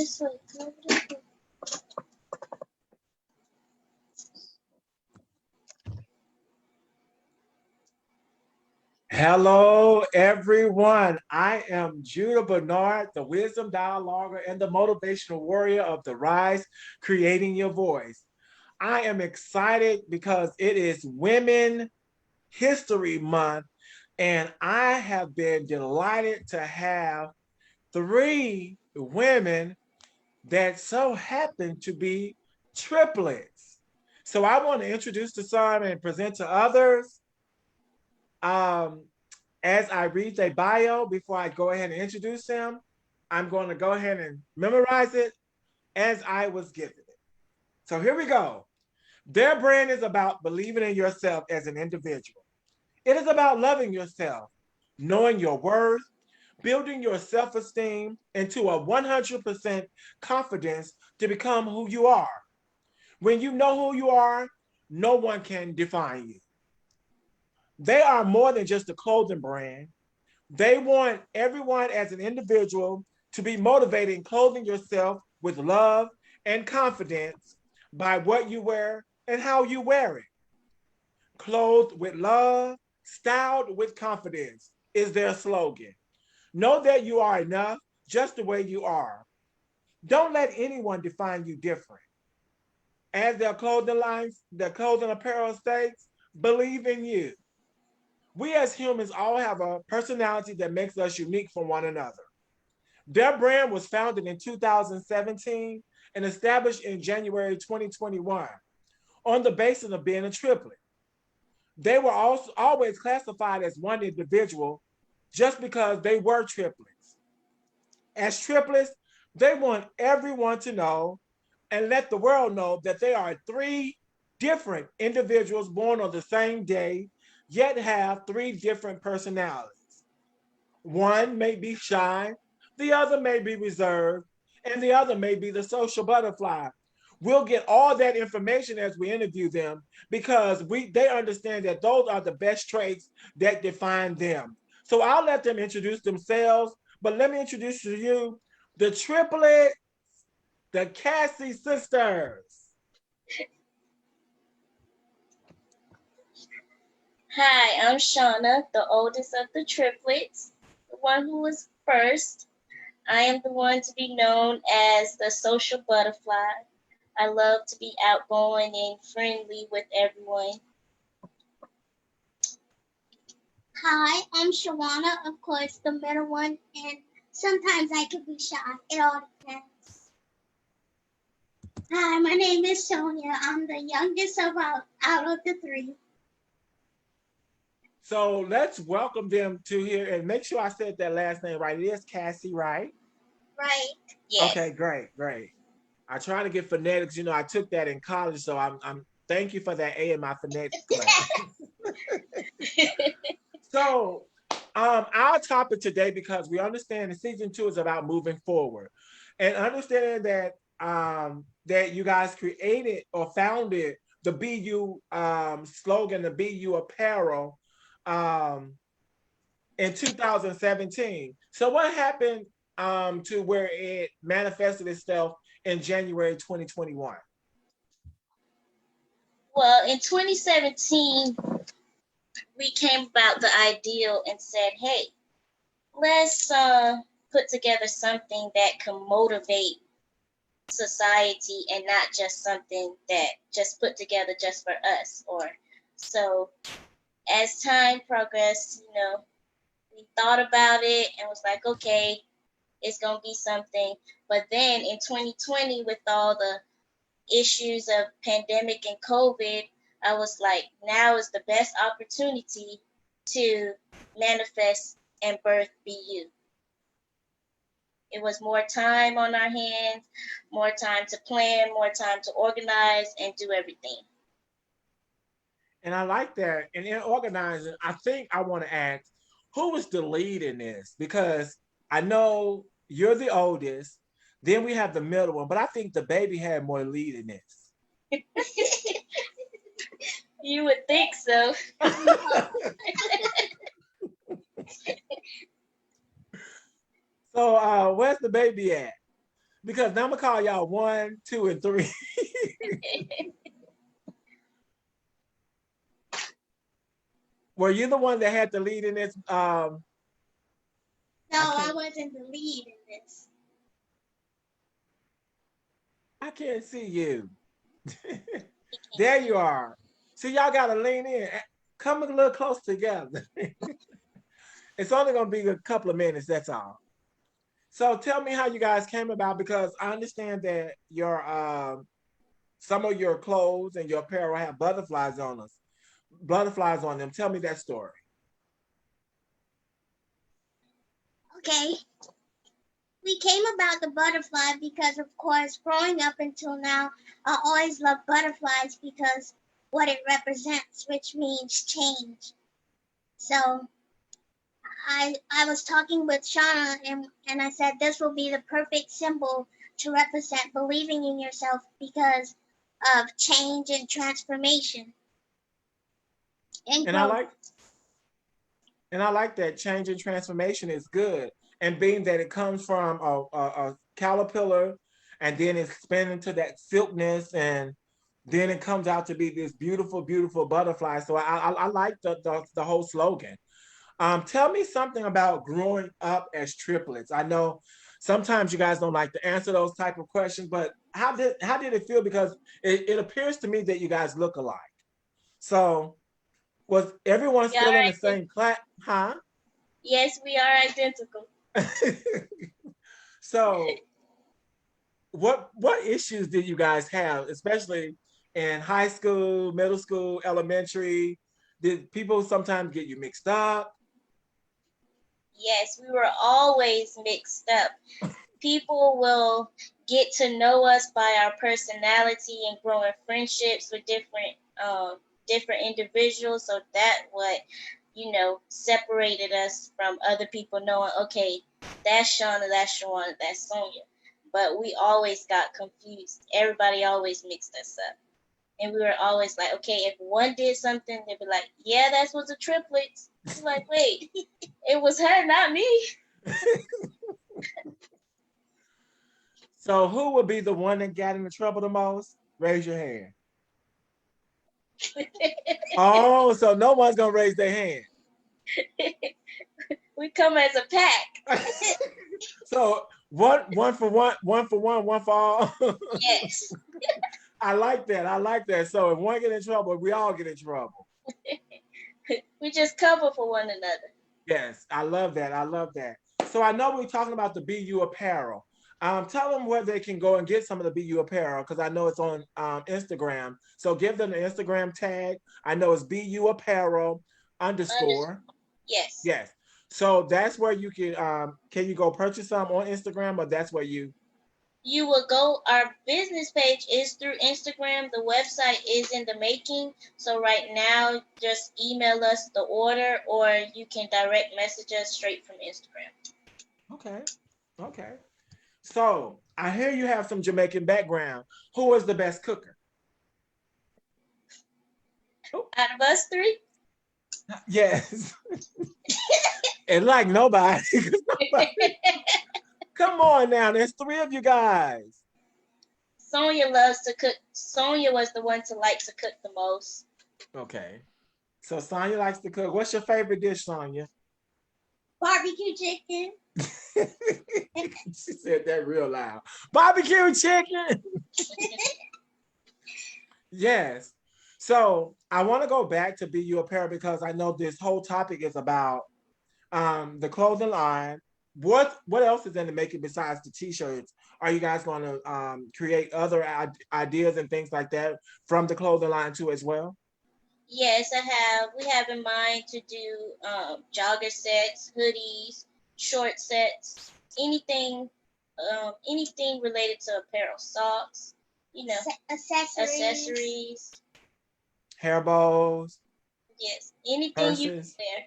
just like Hello, everyone. I am Judah Bernard, the wisdom dialoguer and the motivational warrior of the Rise, Creating Your Voice. I am excited because it is Women History Month, and I have been delighted to have three women that so happen to be triplets. So I want to introduce to some and present to others. Um, as I read their bio before I go ahead and introduce them, I'm going to go ahead and memorize it as I was given it. So here we go. Their brand is about believing in yourself as an individual. It is about loving yourself, knowing your worth, building your self-esteem into a 100% confidence to become who you are. When you know who you are, no one can define you. They are more than just a clothing brand. They want everyone as an individual to be motivated in clothing yourself with love and confidence by what you wear and how you wear it. Clothed with love, styled with confidence is their slogan. Know that you are enough just the way you are. Don't let anyone define you different. As their clothing apparel states, believe in you. We as humans all have a personality that makes us unique from one another. Their brand was founded in 2017 and established in January 2021 on the basis of being a triplet. They were also always classified as one individual just because they were triplets. As triplets, they want everyone to know and let the world know that they are three different individuals born on the same day, yet have three different personalities. One may be shy, the other may be reserved, and the other may be the social butterfly. We'll get all that information as we interview them because they understand that those are the best traits that define them. So I'll let them introduce themselves, but let me introduce to you the triplet, the Cassie sisters. Hi, I'm Shauna, the oldest of the triplets, the one who was first. I am the one to be known as the social butterfly. I love to be outgoing and friendly with everyone. Hi, I'm Shawana, of course, the middle one, and sometimes I can be shy. It all depends. Hi, my name is Sonia. I'm the youngest out of the three. So let's welcome them to here and make sure I said that last name right. It is Cassie, right? Right. Yes. Okay, great. I try to get phonetics. I took that in college, so I'm thank you for that A in my phonetics class. So our topic today, because we understand that season 2 is about moving forward and understanding that that you guys created or founded the BU slogan, the BU apparel in 2017. So what happened to where it manifested itself in January 2021? Well, in 2017, we came about the ideal and said, hey, let's put together something that can motivate society and not just something that just put together just for us. Or so as time progressed, we thought about it and was like, okay, it's gonna be something. But then in 2020, with all the issues of pandemic and COVID, I was like, now is the best opportunity to manifest and birth BU. It was more time on our hands, more time to plan, more time to organize and do everything. And I like that. And in organizing, I think I want to ask, who was the lead in this? Because I know you're the oldest, then we have the middle one, but I think the baby had more lead in this. You would think so. So where's the baby at? Because now I'm gonna call y'all 1, 2, and 3. Were you the one that had the lead in this? No, I wasn't the lead in this. I can't see you. There you are. See, y'all gotta lean in. Come a little close together. It's only gonna be a couple of minutes, that's all. So tell me how you guys came about, because I understand that your some of your clothes and your apparel have butterflies on them. Tell me that story. Okay. We came about the butterfly because, of course, growing up until now, I always loved butterflies because what it represents, which means change. So I was talking with Shauna and I said this will be the perfect symbol to represent believing in yourself because of change and transformation and And I growth. like and I like that change and transformation is good. And being that it comes from a caterpillar and then it's spin into that silkness and then it comes out to be this beautiful, beautiful butterfly. So I like the whole slogan. Tell me something about growing up as triplets. I know sometimes you guys don't like to answer those type of questions, but how did it feel? Because it appears to me that you guys look alike. So was everyone We still in are the same class? Huh? yes, we are identical. So what issues did you guys have, especially in high school, middle school, elementary? Did people sometimes get you mixed up? Yes, we were always mixed up. People will get to know us by our personality and growing friendships with different individuals. So that what separated us from other people knowing, okay, that's Shauna, that's Shawana, that's Sonia. But we always got confused. Everybody always mixed us up. And we were always like, okay, if one did something, they'd be like, yeah, that was the triplets. It's like, wait, it was her, not me. So who would be the one that got into trouble the most? Raise your hand. Oh, so no one's gonna raise their hand. We come as a pack. So one for one for all. Yes. I like that. I like that. So if one get in trouble, we all get in trouble. We just cover for one another. Yes, I love that. I love that. So I know we're talking about the BU apparel. Tell them where they can go and get some of the BU apparel, because I know it's on Instagram. So give them the Instagram tag. I know it's BU apparel underscore. Yes. Yes. So that's where you can you go purchase some on Instagram, or that's where You will go. Our business page is through Instagram. The website is in the making. So right now, just email us the order, or you can direct message us straight from Instagram. Okay. Okay. So I hear you have some Jamaican background. Who is the best cooker? Oh, Out of us three, yes. And like nobody. Come on now. There's three of you guys. Sonia loves to cook. Sonia was the one to like to cook the most. Okay. So Sonya likes to cook. What's your favorite dish, Sonya? Barbecue chicken. She said that real loud. Barbecue chicken. Yes. So I want to go back to BU Apparel because I know this whole topic is about the clothing line. What else is in the making besides the t-shirts? Are you guys going to create other ideas and things like that from the clothing line too as well? Yes, I have. We have in mind to do jogger sets, hoodies, short sets, anything related to apparel, socks, accessories. Hair bows. Yes, anything you Purses. wear.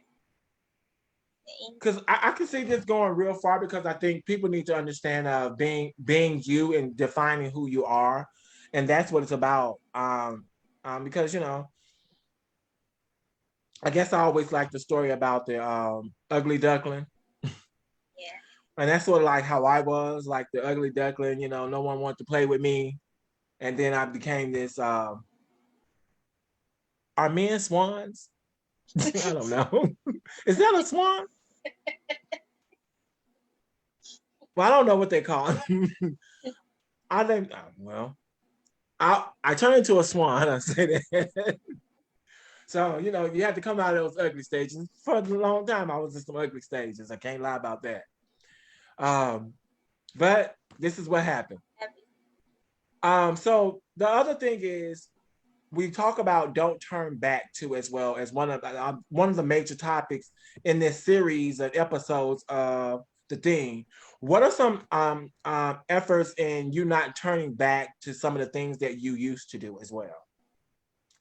Because I can see this going real far because I think people need to understand being you and defining who you are, and that's what it's about. Because I guess I always like the story about the ugly duckling. Yeah. And that's sort of like how I was, like the ugly duckling, no one wanted to play with me. And then I became this, are men swans? I don't know. Is that a swan? Well, I don't know what they call them. I think, well, I turned into a swan, I say that. So, you had to come out of those ugly stages. For a long time, I was in some ugly stages. I can't lie about that. But this is what happened. So the other thing is we talk about don't turn back to as well as one of the major topics in this series of episodes of the thing. What are some efforts in you not turning back to some of the things that you used to do as well?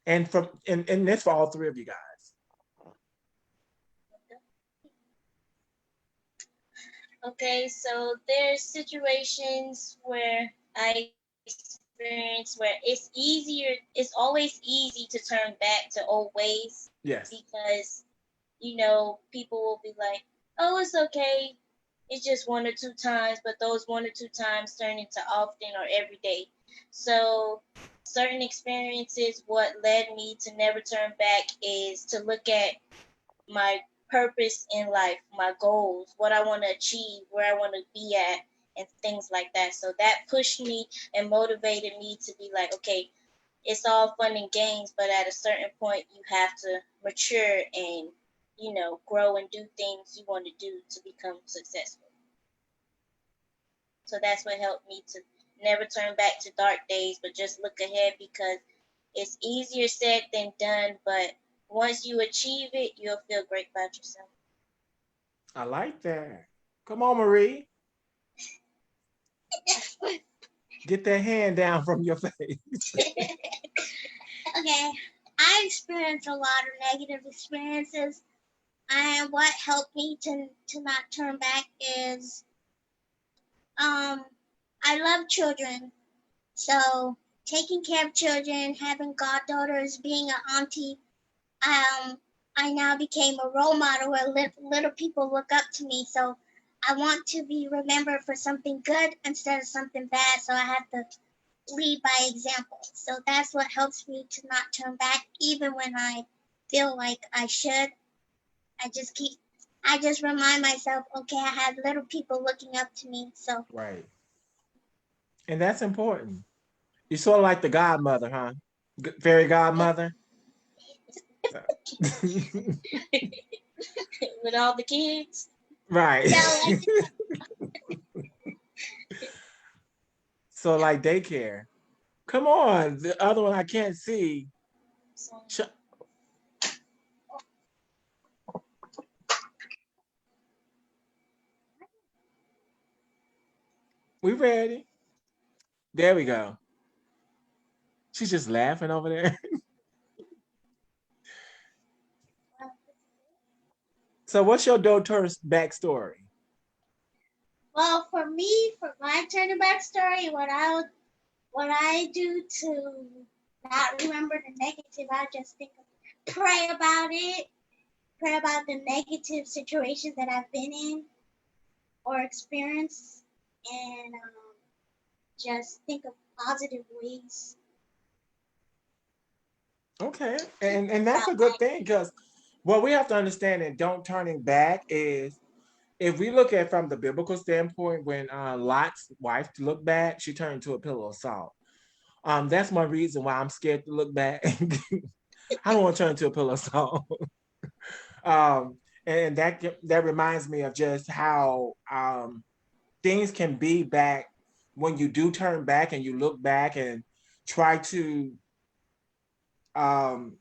And that's for all three of you guys. Okay, so there's situations where I experience where it's always easy to turn back to old ways Yes. because, people will be like, oh, it's okay. It's just one or two times, but those one or two times turn into often or every day. So certain experiences, what led me to never turn back is to look at my purpose in life, my goals, what I want to achieve, where I want to be at, and things like that. So that pushed me and motivated me to be like, okay, it's all fun and games, but at a certain point, you have to mature and, grow and do things you want to do to become successful. So that's what helped me to never turn back to dark days, but just look ahead because it's easier said than done, but once you achieve it, you'll feel great about yourself. I like that. Come on, Marie. Get that hand down from your face. Okay, I experienced a lot of negative experiences, and what helped me to not turn back is I love children, so taking care of children, having goddaughters, being an auntie, I now became a role model where little people look up to me. So I want to be remembered for something good instead of something bad. So I have to lead by example. So that's what helps me to not turn back, even when I feel like I should. I just remind myself, okay, I have little people looking up to me. So Right. And that's important. You're sort of like the godmother, huh? Fairy godmother. So. With all the kids. Right. yeah, So like daycare. Come on. The other one I can't see. We ready? There we go. She's just laughing over there. So what's your daughter's backstory? well, for me, for my turning back story, what I do to not remember the negative, I just pray about it, pray about the negative situations that I've been in or experienced, and just think of positive ways. Okay. And that's a good thing because what we have to understand in don't turning back is if we look at from the biblical standpoint, when Lot's wife looked back, she turned into a pillar of salt. That's one reason why I'm scared to look back. I don't want to turn into a pillar of salt. um, and that reminds me of just how things can be back when you do turn back and you look back and try to um,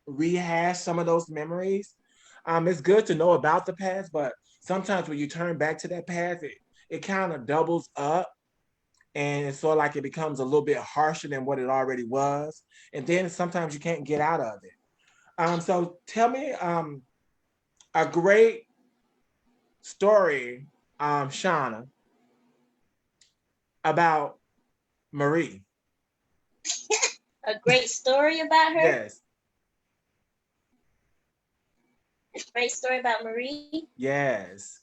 rehash some of those memories. It's good to know about the past, but sometimes when you turn back to that past, it kind of doubles up and it's sort of like it becomes a little bit harsher than what it already was. And then sometimes you can't get out of it. So tell me a great story, Shauna, about Marie. A great story about her. Yes. A great story about Marie. Yes.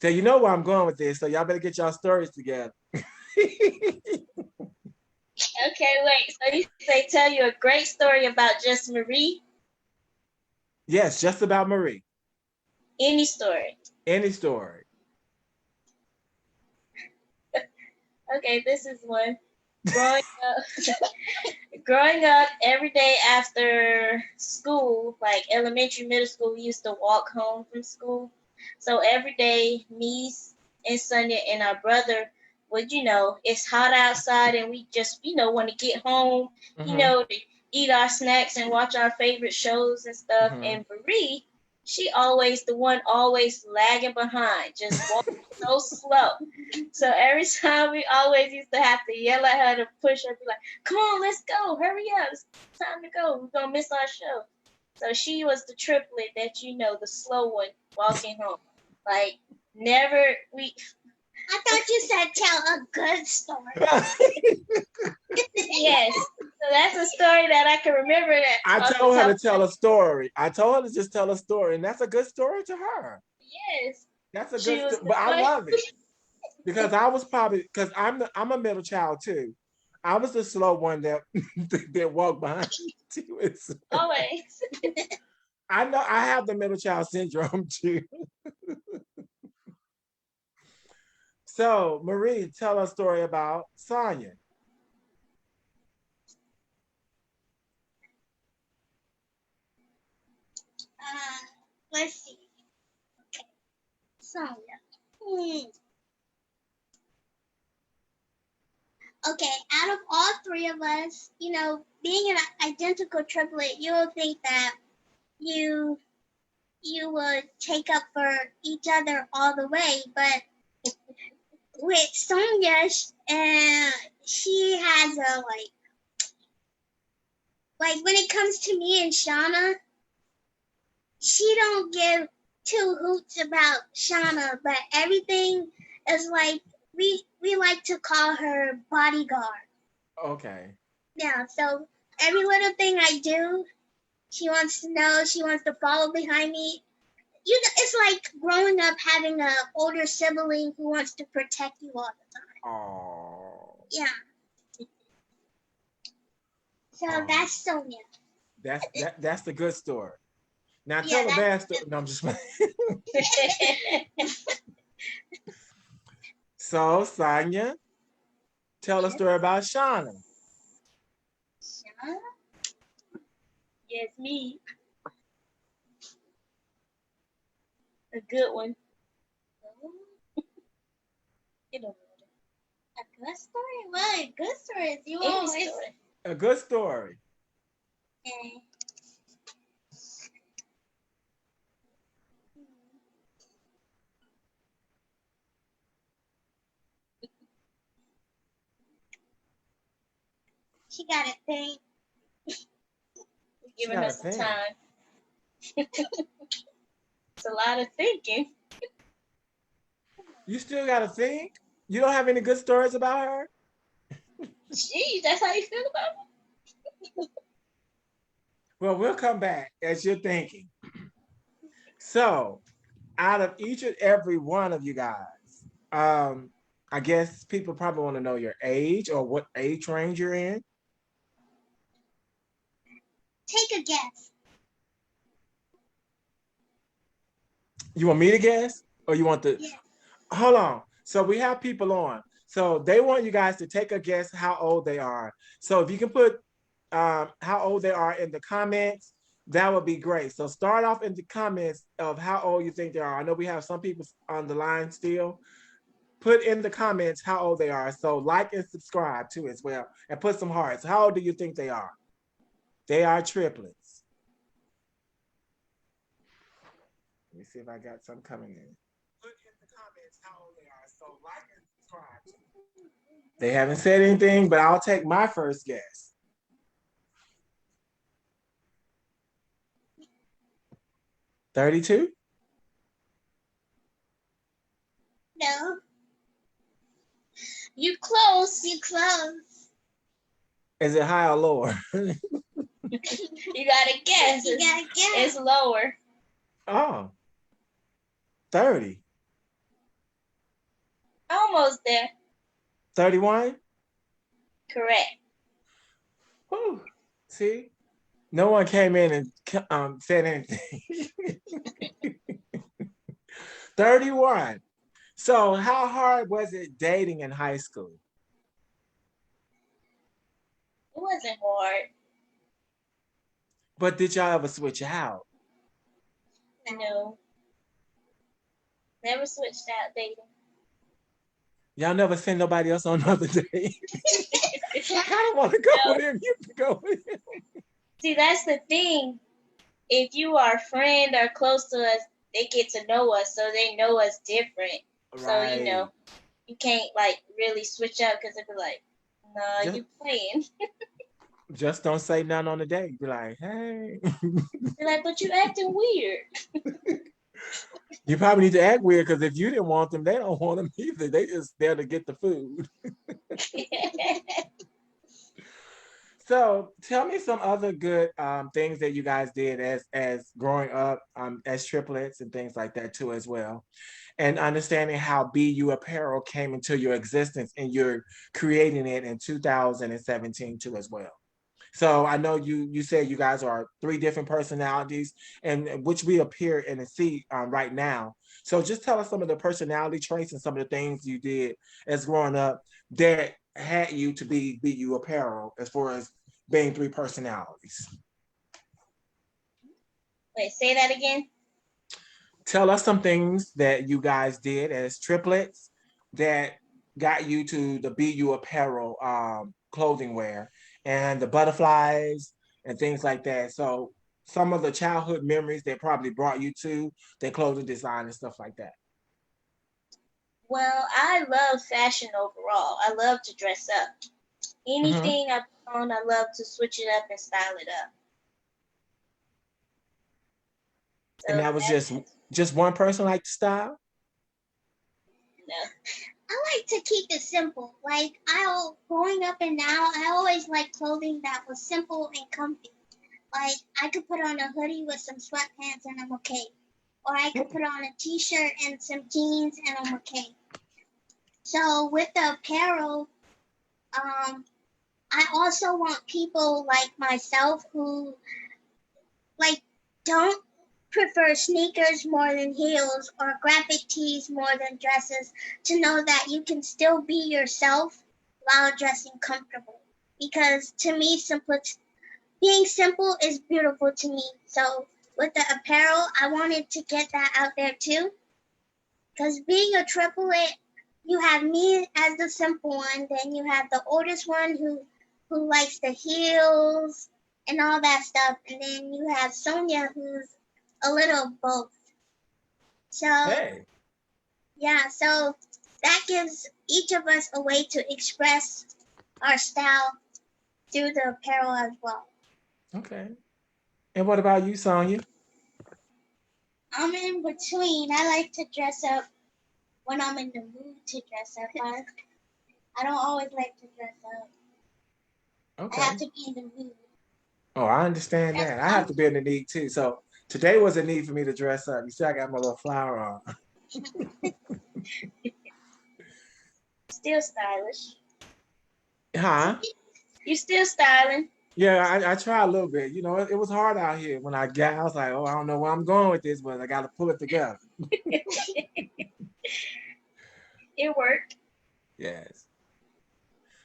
So you know where I'm going with this. So y'all better get y'all stories together. Okay, wait. So you say tell you a great story about just Marie? Yes, just about Marie. Any story. Any story. Okay, this is one. Growing up, growing up every day after school, like elementary, middle school, we used to walk home from school. So every day, me and Sonia and our brother would, it's hot outside and we just, want to get home, to eat our snacks and watch our favorite shows and stuff. And Marie, she always the one always lagging behind, just walking so slow. So every time we always used to have to yell at her to push her, be like, come on, let's go, hurry up, it's time to go, we're going to miss our show. So she was the triplet that, the slow one walking home. Like, never, I thought you said tell a good story. Yes. So that's a story that I can remember. That I told her to tell a story. I told her to just tell a story, and that's a good story to her. Yes. That's a good story, but I love it. Because I was probably, because I'm a middle child too. I was the slow one that that walked behind you. Always. I know I have the middle child syndrome too. So, Marie, tell a story about Sonia. Let's see. Okay. Sonia. Okay, out of all three of us, being an identical triplet, you will think that you would take up for each other all the way, but with Sonia, she has a like when it comes to me and Shauna, she don't give two hoots about Shauna, but everything is like we like to call her bodyguard. Okay. Yeah, so every little thing I do, she wants to know, she wants to follow behind me. It's like growing up having an older sibling who wants to protect you all the time. Oh. Yeah. So that's Sonia. That's the good story. Now tell a bad story. No, I'm just playing. So, Sonia, tell a story about Shauna. Shauna? Yes, me. A good one. A good story? What? A good story? You always. A good story. Okay. She got to think. Giving her some time. It's a lot of thinking. You still got to think? You don't have any good stories about her? Jeez, that's how you feel about her? Well, we'll come back as you're thinking. So, out of each and every one of you guys, I guess people probably want to know your age or what age range you're in. Take a guess. You want me to guess? Or you want the... Yeah. Hold on. So we have people on. So they want you guys to take a guess how old they are. So if you can put how old they are in the comments, that would be great. So start off in the comments of how old you think they are. I know we have some people on the line still. Put in the comments how old they are. So like and subscribe too as well. And put some hearts. How old do you think they are? They are triplets. Let me see if I got some coming in. Put in the comments how old they are. So like and subscribe. They haven't said anything, but I'll take my first guess. 32? No. You close. You close. Is it higher or lower? You gotta guess. You gotta guess. It's lower. Oh. 30. Almost there. 31? Correct. Whew. See? No one came in and said anything. 31. So how hard was it dating in high school? It wasn't hard. But did y'all ever switch out? No. Never switched out dating. Y'all never send nobody else on another date? I kind of want to go with him. You can go with him. See, that's the thing. If you are a friend or close to us, they get to know us, so they know us different. Right. So, you can't, like, really switch up because they'd be like, nah, you playing. Just don't say nothing on the date. Be like, hey. They're like, but you acting weird. You probably need to act weird because if you didn't want them, they don't want them either. They just there to get the food. So tell me some other good things that you guys did as growing up as triplets and things like that too as well. And understanding how BU Apparel came into your existence and you're creating it in 2017 too as well. So I know you said you guys are 3 different personalities, and which we appear in the seat right now. So just tell us some of the personality traits and some of the things you did as growing up that had you to be BU Apparel as far as being 3 personalities. Wait, say that again. Tell us some things that you guys did as triplets that got you to the BU Apparel clothing wear and the butterflies and things like that. So some of the childhood memories that probably brought you to the clothing design and stuff like that. Well, I love fashion overall. I love to dress up. Anything I put on, I love to switch it up and style it up. So and that was just one person like the style? No. I like to keep it simple. Like growing up and now, I always like clothing that was simple and comfy. Like I could put on a hoodie with some sweatpants and I'm okay. Or I could put on a t-shirt and some jeans and I'm okay. So with the apparel, I also want people like myself who like don't prefer sneakers more than heels or graphic tees more than dresses to know that you can still be yourself while dressing comfortable. Because to me, being simple is beautiful to me. So with the apparel, I wanted to get that out there too. Because being a triplet, you have me as the simple one, then you have the oldest one who likes the heels and all that stuff, and then you have Sonia who's a little both. So yeah, so that gives each of us a way to express our style through the apparel as well. Okay. And what about you, Sonia? I'm in between. I like to dress up when I'm in the mood to dress up. I don't always like to dress up. Okay. I have to be in the mood. Oh, I understand that. I have to be in the need too. So today was a need for me to dress up. You see, I got my little flower on. Still stylish. Huh? You still styling. Yeah, I try a little bit. You know, it was hard out here when I was like, oh, I don't know where I'm going with this, but I got to pull it together. It worked. Yes.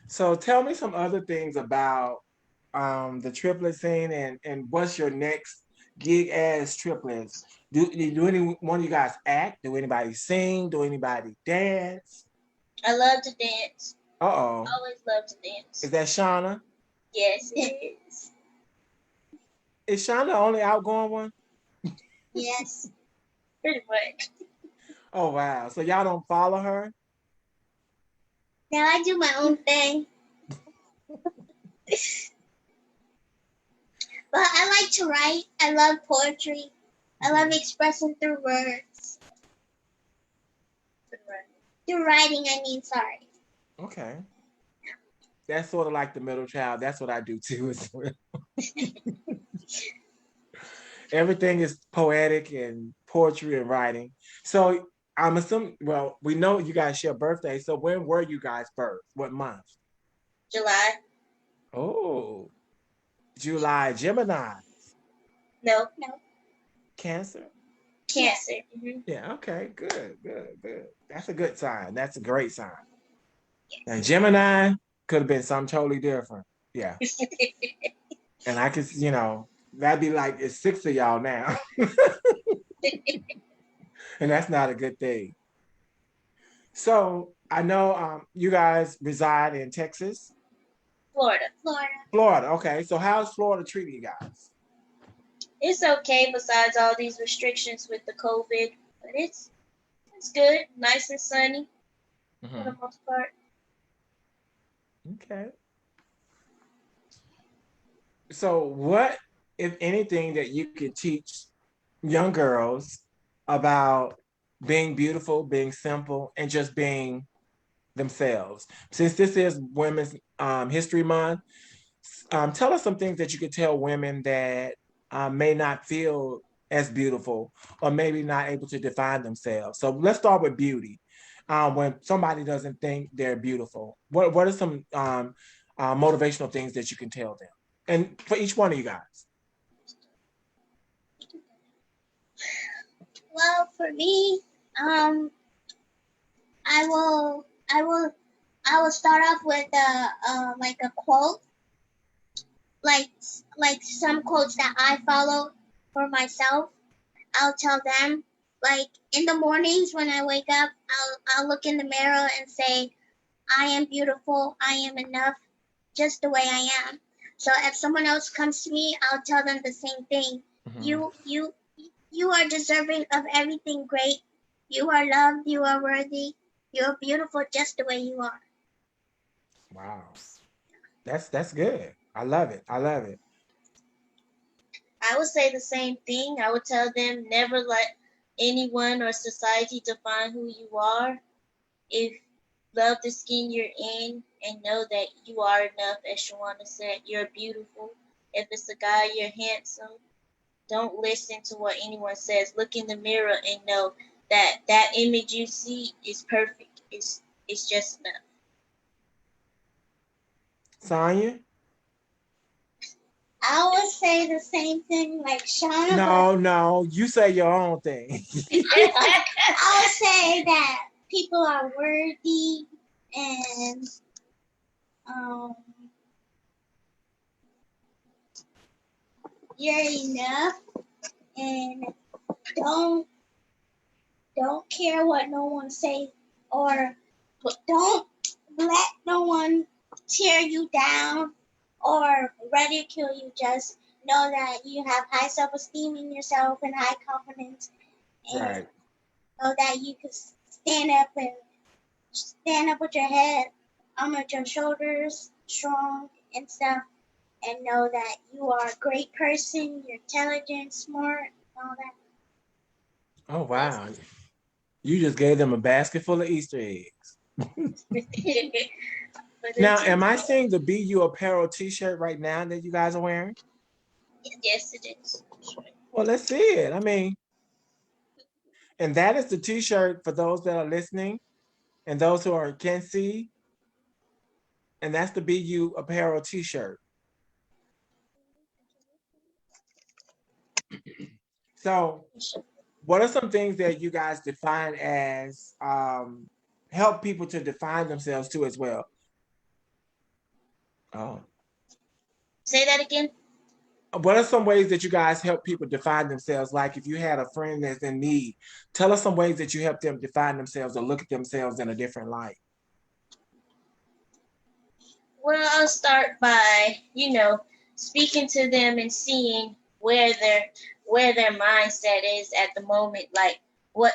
So tell me some other things about the triplet scene and what's your next gig as triplets? Do any one of you guys act? Do anybody sing? Do anybody dance? I love to dance. Uh-oh. Always love to dance. Is that Shauna? Yes, it is. Is Shauna the only outgoing one? Yes. Pretty much. Oh, wow. So y'all don't follow her? Now I do my own thing. But I like to write. I love poetry. I love expressing through words. Through writing, I mean, sorry. Okay. That's sort of like the middle child. That's what I do too as well. Everything is poetic and poetry and writing. So I'm assuming, well, we know you guys share birthdays. So when were you guys birthed? What month? July. Oh, July. Gemini. No, Cancer. Cancer. Mm-hmm. Yeah, okay, good, good, good. That's a good sign. That's a great sign. And Gemini could have been something totally different. Yeah. And I could, that'd be like it's 6 of y'all now. And that's not a good thing. So I know you guys reside in Texas. Florida. Florida. Okay. So how's Florida treating you guys? It's okay besides all these restrictions with the COVID, but it's good, nice and sunny for the most part. Okay. So what, if anything, that you could teach young girls about being beautiful, being simple, and just being themselves? Since this is Women's History Month, tell us some things that you could tell women that may not feel as beautiful or maybe not able to define themselves. So let's start with beauty. When somebody doesn't think they're beautiful, what are some motivational things that you can tell them? And for each one of you guys. Well, for me, I will start off with like a quote, like some quotes that I follow for myself. I'll tell them, like, in the mornings when I wake up, I'll look in the mirror and say, I am beautiful, I am enough, just the way I am. So if someone else comes to me, I'll tell them the same thing. Mm-hmm. You are deserving of everything great. You are loved, you are worthy, you are beautiful just the way you are. Wow. That's good. I love it. I love it. I would say the same thing. I would tell them never let anyone or society define who you are. If love the skin you're in and know that you are enough, as Shawana said, you're beautiful. If it's a guy, you're handsome. Don't listen to what anyone says. Look in the mirror and know that that image you see is perfect. It's just enough. Sonya? I would say the same thing like Shauna. No, you say your own thing. I would say that people are worthy and you're enough, and don't care what no one say, or don't let no one tear you down or ridicule you. Just know that you have high self-esteem in yourself and high confidence, and right. know that you can stand up with your head on your shoulders, strong and stuff, and know that you are a great person, you're intelligent, smart, all that. Oh, wow. You just gave them a basket full of Easter eggs. Now, am I seeing the BU Apparel t-shirt right now that you guys are wearing? Yes, it is. Well, let's see it. I mean, and that is the t-shirt for those that are listening and those who can see. And that's the BU Apparel t-shirt. So what are some things that you guys define as help people to define themselves too as well? Oh. Say that again. What are some ways that you guys help people define themselves? Like if you had a friend that's in need, tell us some ways that you help them define themselves or look at themselves in a different light. Well, I'll start by, speaking to them and seeing where their mindset is at the moment, like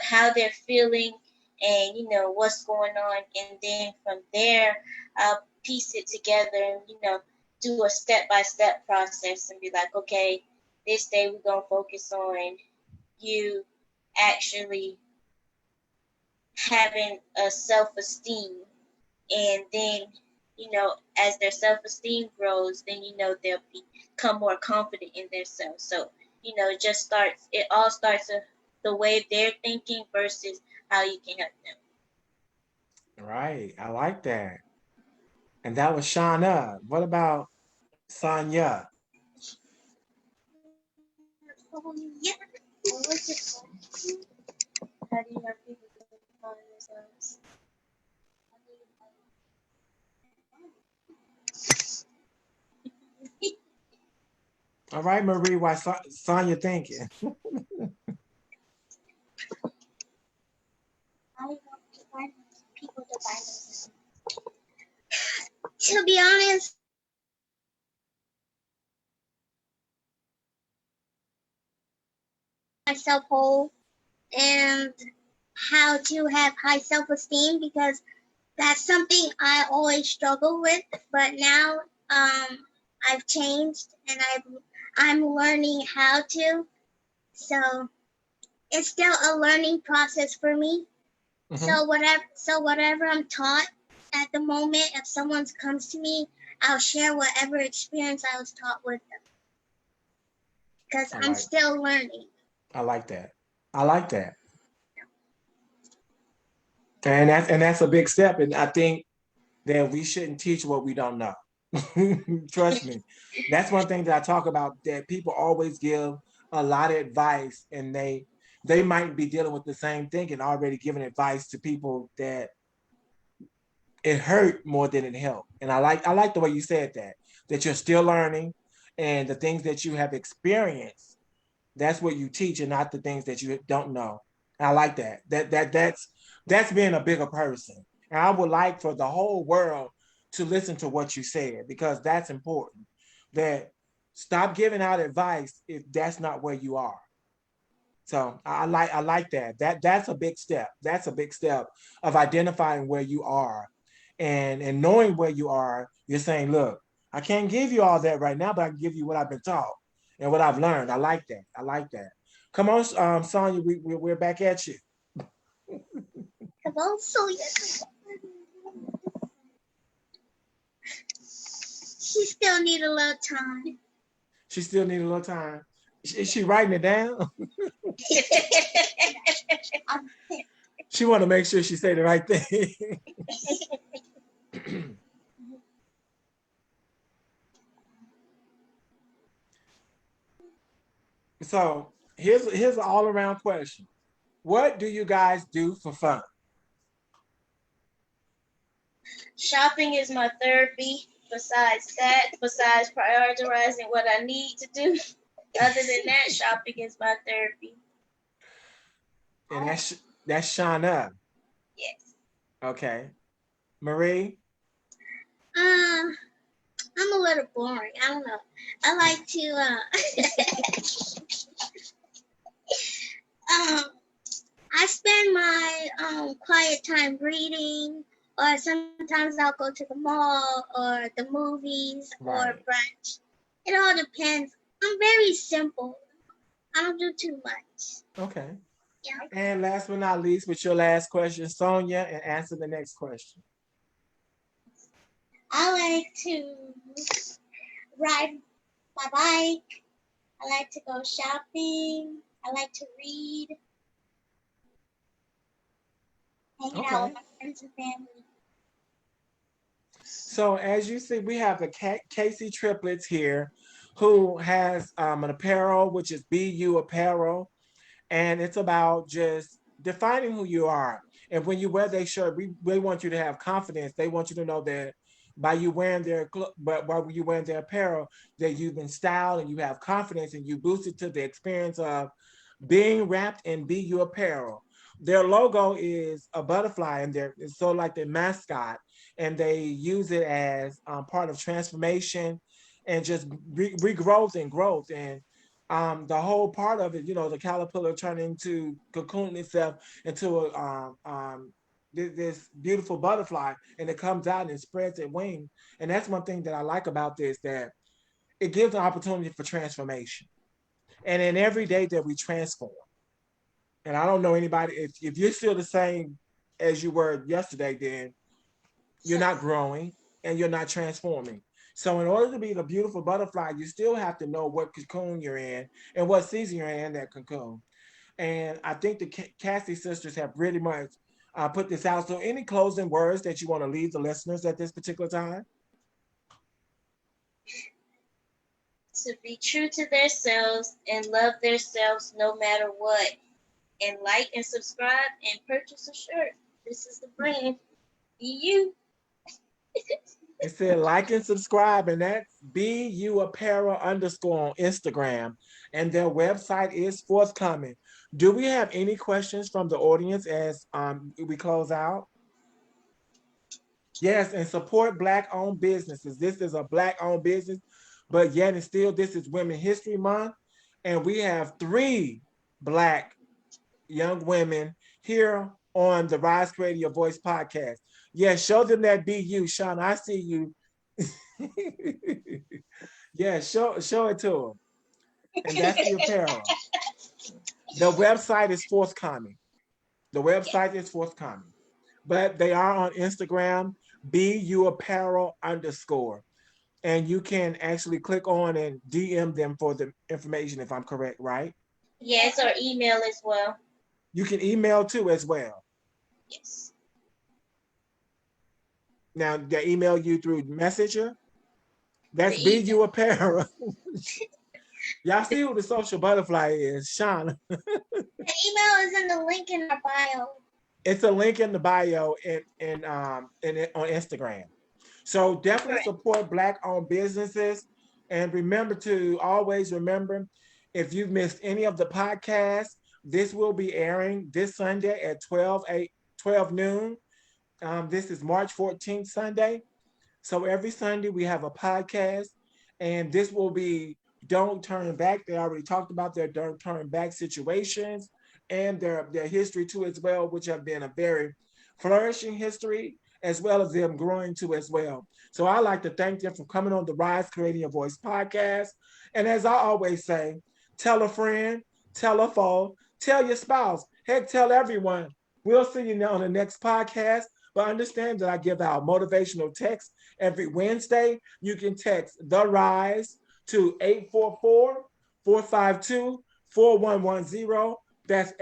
how they're feeling and what's going on, and then from there I'll piece it together and do a step-by-step process and be like, okay, this day we're going to focus on you actually having a self-esteem, and then as their self-esteem grows, then they'll become more confident in themselves. So it all starts the way they're thinking versus how you can help them. Right. I like that. And that was Shauna. What about Sonya? Yeah. What was the question? How do you help people define themselves? All right, Marie, why Sonya thinking? How do you help people define themselves? To be honest, myself whole and how to have high self-esteem because that's something I always struggle with. But now I've changed and I'm learning how to. So it's still a learning process for me. Mm-hmm. So whatever I'm taught at the moment, if someone comes to me, I'll share whatever experience I was taught with them because I I'm like still learning. I like that. I like that. And that's a big step. And I think that we shouldn't teach what we don't know. Trust me. That's one thing that I talk about that people always give a lot of advice and they might be dealing with the same thing and already giving advice to people that it hurt more than it helped. And I like the way you said that you're still learning and the things that you have experienced, that's what you teach and not the things that you don't know. And I like that. That's being a bigger person. And I would like for the whole world to listen to what you said because that's important. That stop giving out advice if that's not where you are. So I like that. That's a big step. That's a big step of identifying where you are and knowing where you are. You're saying, look, I can't give you all that right now, but I can give you what I've been taught and what I've learned. I like that. I like that. Come on, Sonya, we're back at you. Come on, Sonya. She still need a little time. She still need a little time. Is she writing it down? She want to make sure she say the right thing. So here's an all around question. What do you guys do for fun? Shopping is my therapy. Besides prioritizing what I need to do, other than that, shopping is my therapy. And that's Shauna. Yes. Okay. Marie? Uh, I'm a little boring. I don't know. I like to I spend my quiet time reading, or sometimes I'll go to the mall or the movies or Right. brunch. It all depends. I'm very simple. I don't do too much. Okay. Yeah. And last but not least, with your last question, Sonia, and answer the next question. I like to ride my bike. I like to go shopping. I like to read. Hanging out Okay. with my friends and family. So as you see, we have the Casey Triplets here, who has an apparel, which is BU Apparel, and it's about just defining who you are. And when you wear their shirt, we want you to have confidence. They want you to know that by you wearing but while you wearing their apparel, that you've been styled and you have confidence and you boost it to the experience of being wrapped in BU apparel. Their logo is a butterfly, and it's sort of like their mascot, and they use it as part of transformation and just regrowth and growth. And the whole part of it, the caterpillar turning into cocoon itself into this beautiful butterfly, and it comes out and spreads its wings. And that's one thing that I like about this, that it gives an opportunity for transformation. And in every day that we transform, and I don't know anybody, if you're still the same as you were yesterday, then you're not growing and you're not transforming. So in order to be the beautiful butterfly, you still have to know what cocoon you're in and what season you're in that cocoon. And I think the Cassie sisters have really much put this out. So any closing words that you want to leave the listeners at this particular time? To be true to themselves and love themselves no matter what. And like and subscribe and purchase a shirt. This is the brand. Be you. It said like and subscribe, and that's BU Apparel _ on Instagram. And their website is forthcoming. Do we have any questions from the audience as we close out? Yes, and support Black-owned businesses. This is a Black-owned business, but yet and still, this is Women History Month, and we have 3 Black young women here on the Rise Create Your Voice podcast. Yes, show them that BU, Sean. I see you. Yeah, show it to them. And that's the apparel. The website is forthcoming. The website is forthcoming. But they are on Instagram, BU Apparel _ And you can actually click on and DM them for the information, if I'm correct, right? Yes, or email as well. You can email too as well. Yes. Now, they email you through Messenger. That's BU Apparel. Y'all see who the social butterfly is, Sean. The email is in the link in our bio. It's a link in the bio on Instagram. So definitely support Black-owned businesses. And remember to always remember, if you've missed any of the podcasts, this will be airing this Sunday at 12 noon. This is March 14th, Sunday. So every Sunday we have a podcast, and this will be Don't Turn Back. They already talked about their Don't Turn Back situations and their history too as well, which have been a very flourishing history, as well as them growing too as well. So I'd like to thank them for coming on the Rise Creating Your Voice podcast. And as I always say, tell a friend, tell a foe, tell your spouse, heck, tell everyone. We'll see you on the next podcast. But understand that I give out motivational texts every Wednesday. You can text The Rise to 844-452-4110. That's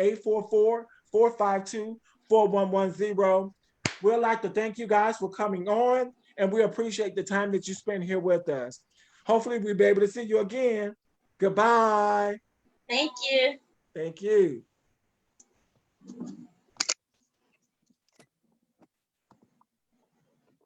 844-452-4110. We'd like to thank you guys for coming on, and we appreciate the time that you spend here with us. Hopefully, we'll be able to see you again. Goodbye. Thank you. Thank you.